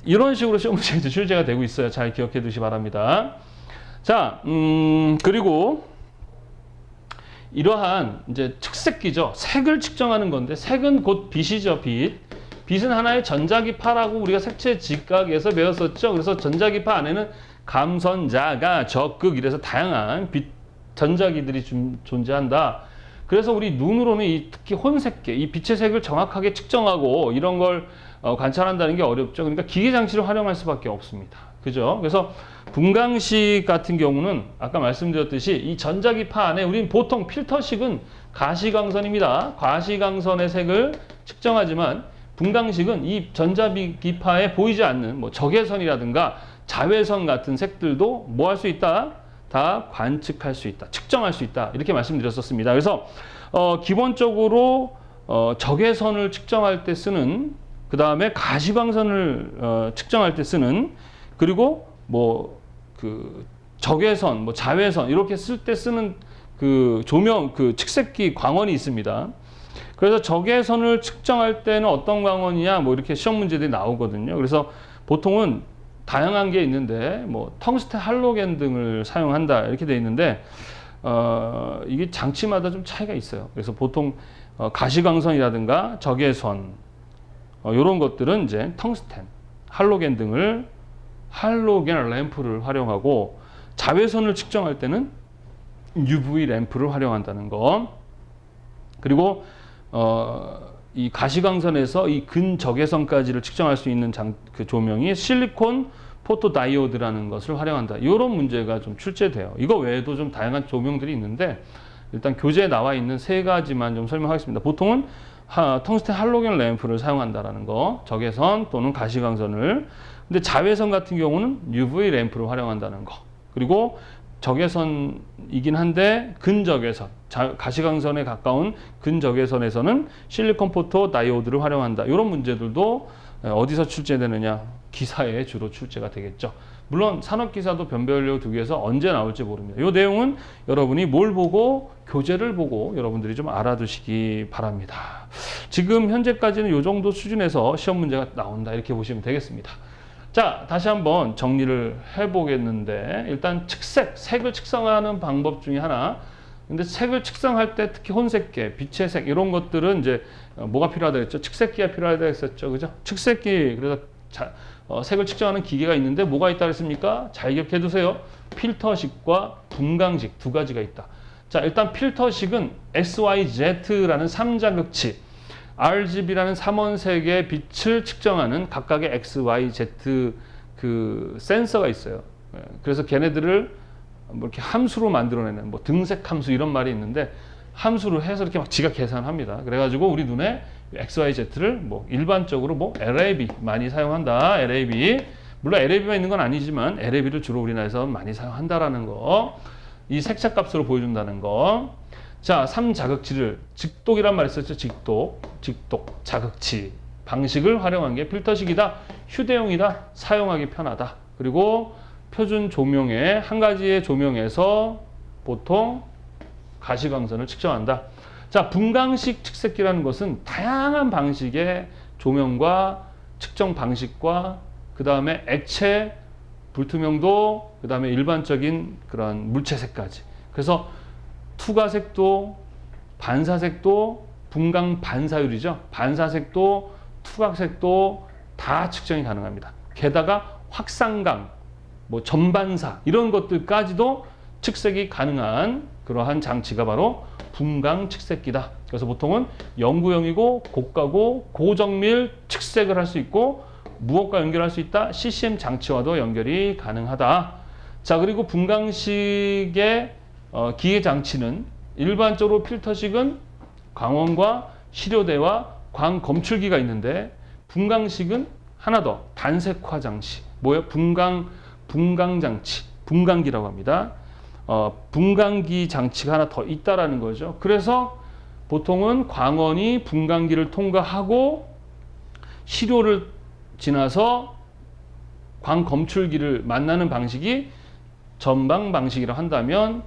이런 식으로 시험 문제가 출제가 되고 있어요. 잘 기억해 두시기 바랍니다. 자, 그리고 이러한 이제 측색기죠. 색을 측정하는 건데 색은 곧 빛이죠. 빛은 하나의 전자기파라고 우리가 색채 직각에서 배웠었죠. 그래서 전자기파 안에는 감선자가 적극 이래서 다양한 전자기들이 존재한다. 그래서 우리 눈으로는 특히 혼색계, 이 빛의 색을 정확하게 측정하고 이런 걸 관찰한다는 게 어렵죠. 그러니까 기계 장치를 활용할 수밖에 없습니다. 그죠? 그래서 분광식 같은 경우는 아까 말씀드렸듯이 이 전자기파 안에 우리는 보통 필터식은 가시광선입니다. 가시광선의 색을 측정하지만 분광식은 이 전자기파에 보이지 않는 뭐 적외선이라든가 자외선 같은 색들도 뭐 할 수 있다? 다 관측할 수 있다. 측정할 수 있다. 이렇게 말씀드렸었습니다. 그래서 기본적으로 적외선을 측정할 때 쓰는 그 다음에 가시광선을 측정할 때 쓰는 그리고 그 적외선, 자외선 이렇게 쓸 때 쓰는 그 조명, 그 측색기 광원이 있습니다. 그래서 적외선을 측정할 때는 어떤 광원이냐 이렇게 시험 문제들이 나오거든요. 그래서 보통은 다양한 게 있는데 텅스텐 할로겐 등을 사용한다 이렇게 돼 있는데 이게 장치마다 좀 차이가 있어요. 그래서 보통 가시광선이라든가 적외선 이런 것들은 이제 텅스텐, 할로겐 등을 할로겐 램프를 활용하고 자외선을 측정할 때는 UV 램프를 활용한다는 거. 그리고 이 가시광선에서 이 근적외선까지를 측정할 수 있는 그 조명이 실리콘 포토다이오드라는 것을 활용한다. 이런 문제가 좀 출제돼요. 이거 외에도 좀 다양한 조명들이 있는데 일단 교재에 나와 있는 세 가지만 좀 설명하겠습니다. 보통은 텅스텐 할로겐 램프를 사용한다라는 거, 적외선 또는 가시광선을. 근데 자외선 같은 경우는 UV 램프를 활용한다는 거. 그리고 적외선이긴 한데 근적외선, 가시광선에 가까운 근적외선에서는 실리콘 포토 다이오드를 활용한다. 이런 문제들도 어디서 출제되느냐? 기사에 주로 출제가 되겠죠. 물론 산업기사도 변별력 2개에서 언제 나올지 모릅니다. 이 내용은 여러분이 뭘 보고 교재를 보고 여러분들이 좀 알아두시기 바랍니다. 지금 현재까지는 이 정도 수준에서 시험 문제가 나온다 이렇게 보시면 되겠습니다. 자, 다시 한번 정리를 해보겠는데 일단 색을 측정하는 방법 중에 하나. 근데 색을 측정할 때 특히 혼색계, 빛의 색 이런 것들은 이제 뭐가 필요하다 했죠? 측색기가 필요하다 했었죠, 그죠? 측색기 그래서 색을 측정하는 기계가 있는데 뭐가 있다 그랬습니까? 잘 기억해 두세요. 필터식과 분광식 두 가지가 있다. 자, 일단 필터식은 XYZ라는 3자극치. RGB라는 3원색의 빛을 측정하는 각각의 XYZ 그 센서가 있어요. 그래서 걔네들을 이렇게 함수로 만들어내는 등색 함수 이런 말이 있는데 함수로 해서 이렇게 막 지가 계산합니다. 그래가지고 우리 눈에 XYZ를 일반적으로 LAB 많이 사용한다. LAB 물론 LAB만 있는 건 아니지만 LAB를 주로 우리나라에서 많이 사용한다라는 거. 이 색채 값으로 보여준다는 거. 자, 3자극치를 직독이란 말 있었죠. 직독, 자극치 방식을 활용한 게 필터식이다. 휴대용이다. 사용하기 편하다. 그리고 표준 조명의 한 가지의 조명에서 보통 가시광선을 측정한다. 자, 분광식 측색기라는 것은 다양한 방식의 조명과 측정 방식과 그 다음에 액체, 불투명도, 그 다음에 일반적인 그런 물체색까지. 그래서 투과색도, 반사색도, 분광 반사율이죠. 반사색도, 투각색도 다 측정이 가능합니다. 게다가 확산광, 뭐 전반사 이런 것들까지도 측색이 가능한 그러한 장치가 바로 분광 측색기다. 그래서 보통은 영구형이고 고가고 고정밀 측색을 할 수 있고 무엇과 연결할 수 있다? CCM 장치와도 연결이 가능하다. 자, 그리고 분광식의 기계 장치는 일반적으로 필터식은 광원과 시료대와 광검출기가 있는데 분광식은 하나 더 단색화 장치. 뭐예요? 분광 장치, 분광기라고 합니다. 분광기 장치가 하나 더 있다라는 거죠. 그래서 보통은 광원이 분광기를 통과하고 시료를 지나서 광검출기를 만나는 방식이 전방 방식이라고 한다면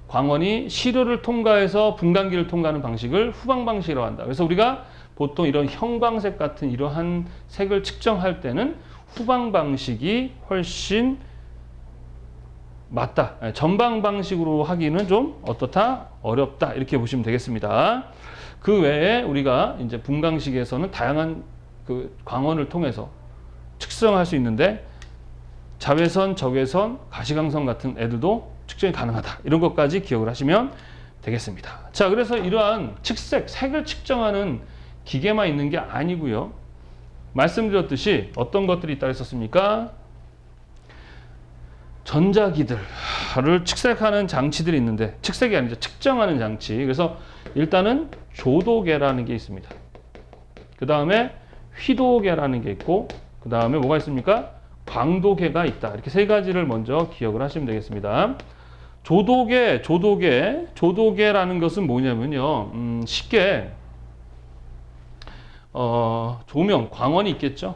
광원이 시료를 통과해서 분광기를 통과하는 방식을 후방 방식이라고 한다. 그래서 우리가 보통 이런 형광색 같은 이러한 색을 측정할 때는 후방 방식이 훨씬 맞다. 전방 방식으로 하기는 좀 어떻다? 어렵다. 이렇게 보시면 되겠습니다. 그 외에 우리가 이제 분광식에서는 다양한 그 광원을 통해서 측정할 수 있는데 자외선, 적외선, 가시광선 같은 애들도 측정이 가능하다. 이런 것까지 기억을 하시면 되겠습니다. 자, 그래서 이러한 측색, 색을 측정하는 기계만 있는 게 아니고요. 말씀드렸듯이 어떤 것들이 있다고 했었습니까? 전자기들을 측색하는 장치들이 있는데 측색이 아니죠. 측정하는 장치. 그래서 일단은 조도계라는 게 있습니다. 그 다음에 휘도계라는 게 있고 그 다음에 뭐가 있습니까? 광도계가 있다. 이렇게 세 가지를 먼저 기억을 하시면 되겠습니다. 조도계라는 것은 뭐냐면요. 쉽게 조명, 광원이 있겠죠.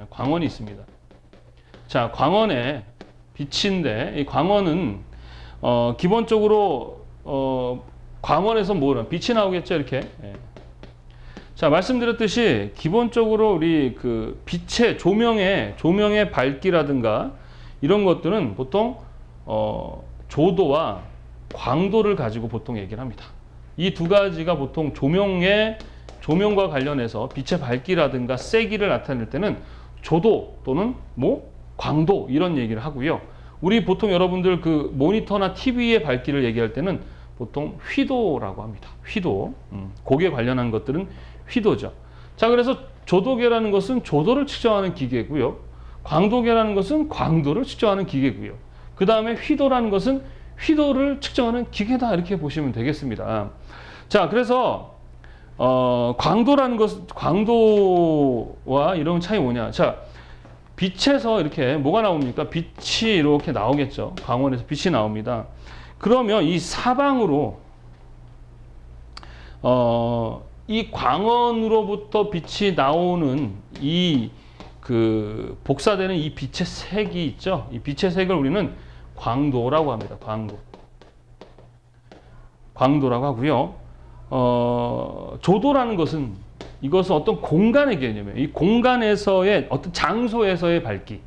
광원이 있습니다. 자, 광원에 빛인데 이 광원은 기본적으로 광원에서 뭐는 빛이 나오겠죠. 이렇게. 자, 말씀드렸듯이 기본적으로 우리 그 빛의 조명의 밝기라든가 이런 것들은 보통 조도와 광도를 가지고 보통 얘기를 합니다. 이 두 가지가 보통 조명과 관련해서 빛의 밝기라든가 세기를 나타낼 때는 조도 또는 뭐 광도 이런 얘기를 하고요. 우리 보통 여러분들 그 모니터나 TV의 밝기를 얘기할 때는 보통 휘도라고 합니다. 휘도. 고기에 관련한 것들은 휘도죠. 자, 그래서 조도계라는 것은 조도를 측정하는 기계고요. 광도계라는 것은 광도를 측정하는 기계고요. 그 다음에 휘도라는 것은 휘도를 측정하는 기계다. 이렇게 보시면 되겠습니다. 자, 그래서 광도라는 것은 광도와 이런 차이 뭐냐? 자, 빛에서 이렇게 뭐가 나옵니까? 빛이 이렇게 나오겠죠. 광원에서 빛이 나옵니다. 그러면 이 사방으로 이 광원으로부터 빛이 나오는 이 그 복사되는 이 빛의 색이 있죠. 이 빛의 색을 우리는 광도라고 합니다. 광도라고 하고요. 조도라는 것은 이것은 어떤 공간의 개념이에요. 이 공간에서의 어떤 장소에서의 밝기.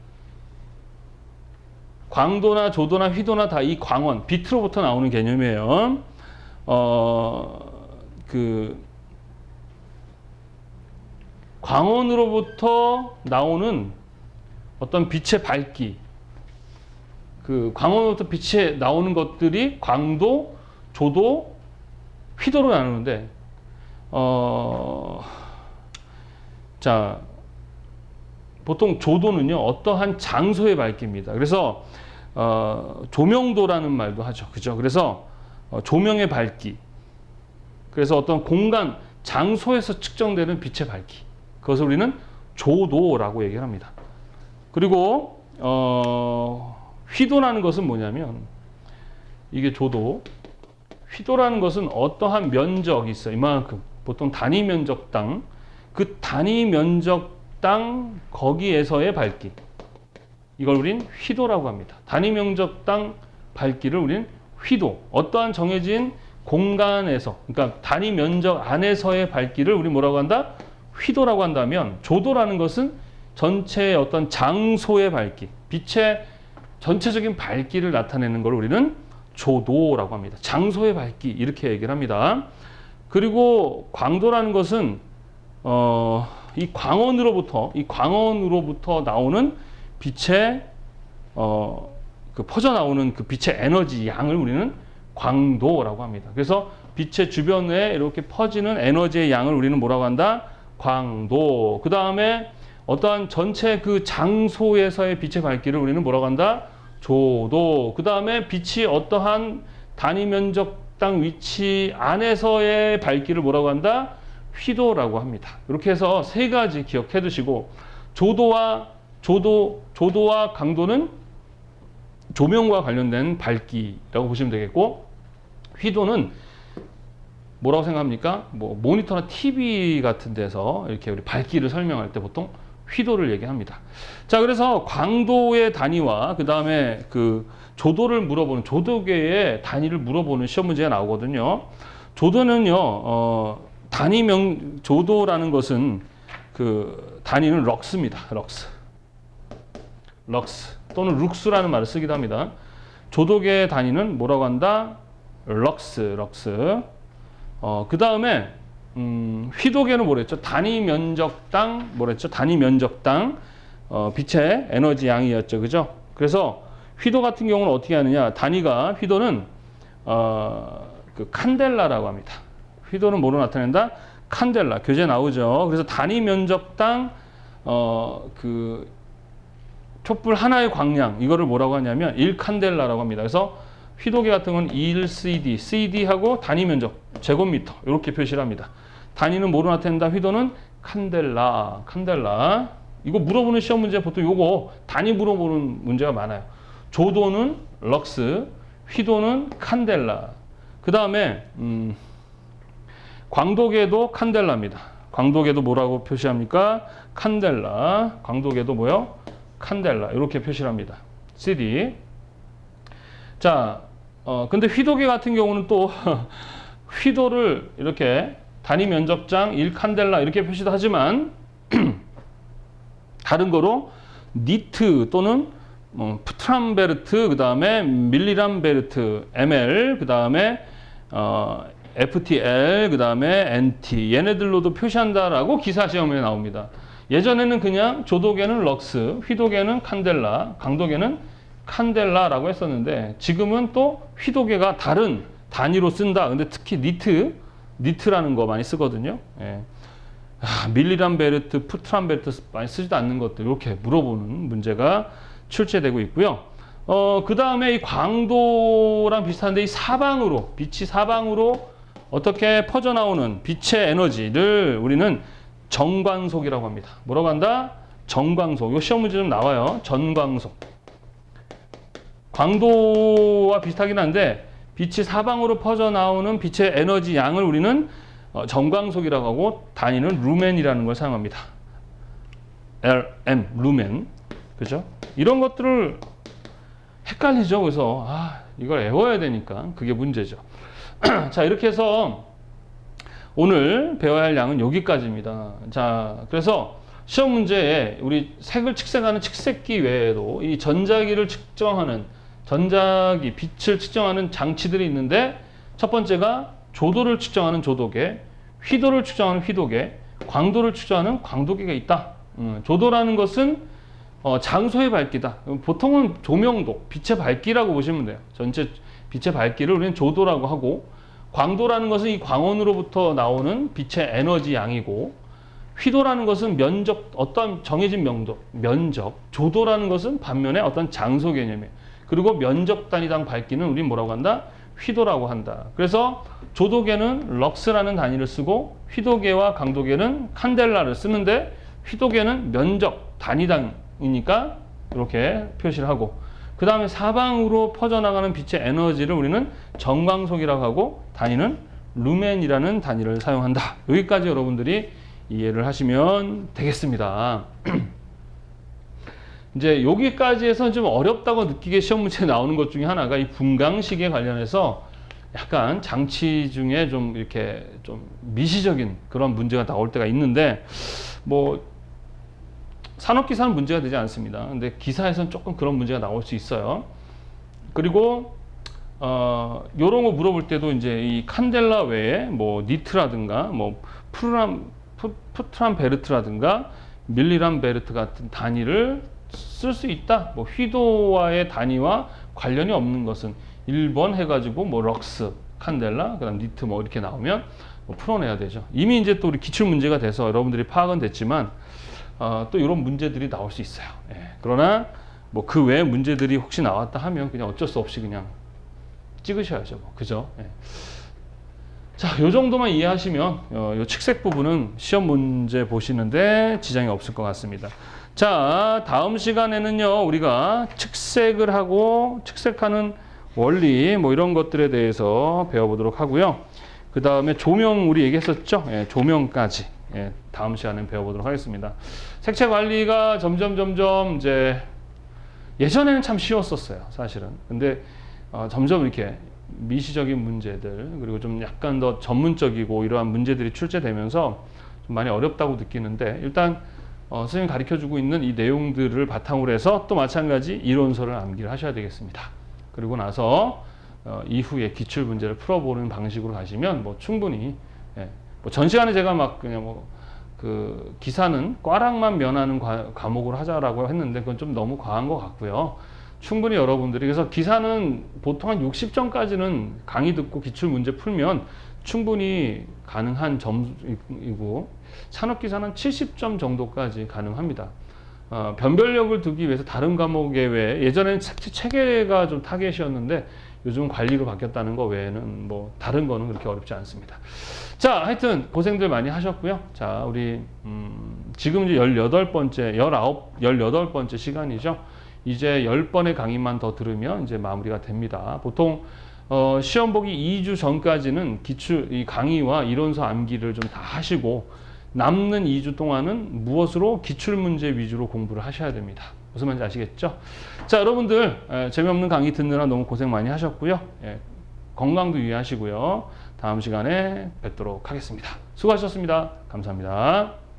광도나 조도나 휘도나 다 이 광원, 빛으로부터 나오는 개념이에요. 광원으로부터 나오는 어떤 빛의 밝기. 그 광원으로부터 빛이 나오는 것들이 광도, 조도, 휘도로 나누는데, 자, 보통 조도는요, 어떠한 장소의 밝기입니다. 그래서, 조명도라는 말도 하죠. 그죠? 그래서, 조명의 밝기. 그래서 어떤 공간, 장소에서 측정되는 빛의 밝기. 그것을 우리는 조도라고 얘기를 합니다. 그리고, 휘도라는 것은 뭐냐면, 이게 조도, 휘도라는 것은 어떠한 면적이 있어요. 이만큼. 보통 단위 면적당, 그 단위 면적당 거기에서의 밝기. 이걸 우린 휘도라고 합니다. 단위 면적당 밝기를 우리는 휘도. 어떠한 정해진 공간에서, 그러니까 단위 면적 안에서의 밝기를 우리 뭐라고 한다? 휘도라고 한다면, 조도라는 것은 전체의 어떤 장소의 밝기, 빛의 전체적인 밝기를 나타내는 걸 우리는 조도라고 합니다. 장소의 밝기, 이렇게 얘기를 합니다. 그리고 광도라는 것은 이 광원으로부터 나오는 빛의 그 퍼져 나오는 그 빛의 에너지 양을 우리는 광도라고 합니다. 그래서 빛의 주변에 이렇게 퍼지는 에너지의 양을 우리는 뭐라고 한다? 광도. 그 다음에 어떠한 전체 그 장소에서의 빛의 밝기를 우리는 뭐라고 한다? 조도. 그 다음에 빛이 어떠한 단위 면적당 위치 안에서의 밝기를 뭐라고 한다? 휘도라고 합니다. 이렇게 해서 세 가지 기억해 두시고, 조도와 강도는 조명과 관련된 밝기라고 보시면 되겠고, 휘도는 뭐라고 생각합니까? 뭐 모니터나 TV 같은 데서 이렇게 우리 밝기를 설명할 때 보통 휘도를 얘기합니다. 자, 그래서 광도의 단위와 그 다음에 그 조도를 물어보는, 조도계의 단위를 물어보는 시험 문제가 나오거든요. 조도는요, 조도라는 것은 그 단위는 럭스입니다. 럭스 또는 룩스라는 말을 쓰기도 합니다. 조도계의 단위는 뭐라고 한다? 럭스. 그 다음에 휘도계는 뭐랬죠? 단위 면적당 빛의 에너지 양이었죠, 그죠? 그래서 휘도 같은 경우는 어떻게 하느냐? 휘도는 그 칸델라라고 합니다. 휘도는 뭐로 나타낸다? 칸델라. 교재 나오죠. 그래서 단위 면적당 그 촛불 하나의 광량, 이거를 뭐라고 하냐면 1칸델라라고 합니다. 그래서 휘도계 같은 건 1cd, cd하고 단위 면적, 제곱미터 이렇게 표시를 합니다. 단위는 뭐로 나타낸다? 휘도는 칸델라. 이거 물어보는 시험 문제 보통 요거 단위 물어보는 문제가 많아요. 조도는 럭스, 휘도는 칸델라. 그 다음에 광도계도 칸델라입니다. 광도계도 뭐라고 표시합니까? 칸델라. 광도계도 뭐요? 칸델라. 이렇게 표시를 합니다. CD. 자, 근데 휘도계 같은 경우는 또 휘도를 이렇게 단위 면적장 1칸델라 이렇게 표시도 하지만 다른 거로 니트 또는 푸트람베르트, 그 다음에 밀리람베르트, ml, 그 다음에 FTL, 그 다음에 NT, 얘네들로도 표시한다라고 기사 시험에 나옵니다. 예전에는 그냥 조도계는 럭스, 휘도계는 칸델라, 광도계는 칸델라라고 했었는데, 지금은 또 휘도계가 다른 단위로 쓴다. 근데 특히 니트라는 거 많이 쓰거든요. 예. 밀리람베르트, 푸트람베르트 많이 쓰지도 않는 것들, 이렇게 물어보는 문제가 출제되고 있고요. 그 다음에 이 광도랑 비슷한데, 빛이 사방으로 어떻게 퍼져나오는 빛의 에너지를 우리는 전광속이라고 합니다. 뭐라고 한다? 전광속. 이거 시험 문제 좀 나와요. 전광속. 광도와 비슷하긴 한데, 빛이 사방으로 퍼져나오는 빛의 에너지 양을 우리는 전광속이라고 하고, 단위는 루멘이라는 걸 사용합니다. RM, 루멘. 그죠? 이런 것들을 헷갈리죠. 그래서 이걸 외워야 되니까 그게 문제죠. 자, 이렇게 해서 오늘 배워야 할 양은 여기까지입니다. 자, 그래서 시험 문제에 우리 색을 측색하는 측색기 외에도 이 전자기를 측정하는 빛을 측정하는 장치들이 있는데, 첫 번째가 조도를 측정하는 조도계, 휘도를 측정하는 휘도계, 광도를 측정하는 광도계가 있다. 조도라는 것은 장소의 밝기다. 보통은 조명도, 빛의 밝기라고 보시면 돼요. 전체 빛의 밝기를 우리는 조도라고 하고, 광도라는 것은 이 광원으로부터 나오는 빛의 에너지 양이고, 휘도라는 것은 어떤 정해진 면적, 조도라는 것은 반면에 어떤 장소 개념이에요. 그리고 면적 단위당 밝기는 우린 뭐라고 한다? 휘도라고 한다. 그래서 조도계는 럭스라는 단위를 쓰고, 휘도계와 강도계는 칸델라를 쓰는데, 휘도계는 면적 단위당이니까 이렇게 표시를 하고, 그 다음에 사방으로 퍼져나가는 빛의 에너지를 우리는 정광속이라고 하고 단위는 루멘이라는 단위를 사용한다. 여기까지 여러분들이 이해를 하시면 되겠습니다. 이제 여기까지 해서 좀 어렵다고 느끼게 시험 문제에 나오는 것 중에 하나가 이 분광식에 관련해서 약간 장치 중에 좀 이렇게 좀 미시적인 그런 문제가 나올 때가 있는데, 뭐 산업기사는 문제가 되지 않습니다. 근데 기사에서는 조금 그런 문제가 나올 수 있어요. 그리고 요런 거 물어볼 때도 이제 이 칸델라 외에 뭐 니트라든가 뭐 푸트람 베르트라든가 밀리람 베르트 같은 단위를 쓸 수 있다. 뭐 휘도와의 단위와 관련이 없는 것은 1번 해가지고 뭐 럭스, 칸델라, 그다음 니트 뭐 이렇게 나오면 뭐 풀어내야 되죠. 이미 이제 또 우리 기출 문제가 돼서 여러분들이 파악은 됐지만 또 이런 문제들이 나올 수 있어요. 예. 그러나 뭐 그 외의 문제들이 혹시 나왔다 하면 그냥 어쩔 수 없이 그냥 찍으셔야죠. 뭐. 그죠? 예. 자, 요 정도만 이해하시면 요 측색 부분은 시험 문제 보시는데 지장이 없을 것 같습니다. 자, 다음 시간에는요, 우리가 측색을 하고 측색하는 원리 뭐 이런 것들에 대해서 배워보도록 하고요. 그 다음에 조명 우리 얘기했었죠? 예, 조명까지 다음 시간에 배워보도록 하겠습니다. 색채 관리가 점점 이제 예전에는 참 쉬웠었어요, 사실은. 근데 점점 이렇게 미시적인 문제들 그리고 좀 약간 더 전문적이고 이러한 문제들이 출제되면서 좀 많이 어렵다고 느끼는데, 일단 선생님이 가르쳐주고 있는 이 내용들을 바탕으로 해서 또 마찬가지 이론서를 암기를 하셔야 되겠습니다. 그리고 나서 이후에 기출 문제를 풀어보는 방식으로 가시면 뭐 충분히 뭐 전 시간에 제가 막 그냥 뭐 그 기사는 꽈락만 면하는 과목으로 하자라고 했는데 그건 좀 너무 과한 것 같고요. 충분히 여러분들이 그래서 기사는 보통 한 60점까지는 강의 듣고 기출 문제 풀면 충분히 가능한 점이고, 산업기사는 70점 정도까지 가능합니다. 변별력을 두기 위해서 다른 과목 외에 예전에는 체계가 좀 타겟이었는데 요즘 관리로 바뀌었다는 거 외에는 뭐 다른 거는 그렇게 어렵지 않습니다. 자, 하여튼 고생들 많이 하셨고요. 자, 우리 지금 이제 18번째 시간이죠. 이제 10번의 강의만 더 들으면 이제 마무리가 됩니다. 보통 시험 보기 2주 전까지는 이 강의와 이론서 암기를 좀 다 하시고 남는 2주 동안은 무엇으로 기출문제 위주로 공부를 하셔야 됩니다. 무슨 말인지 아시겠죠? 자, 여러분들 재미없는 강의 듣느라 너무 고생 많이 하셨고요. 건강도 유의하시고요. 다음 시간에 뵙도록 하겠습니다. 수고하셨습니다. 감사합니다.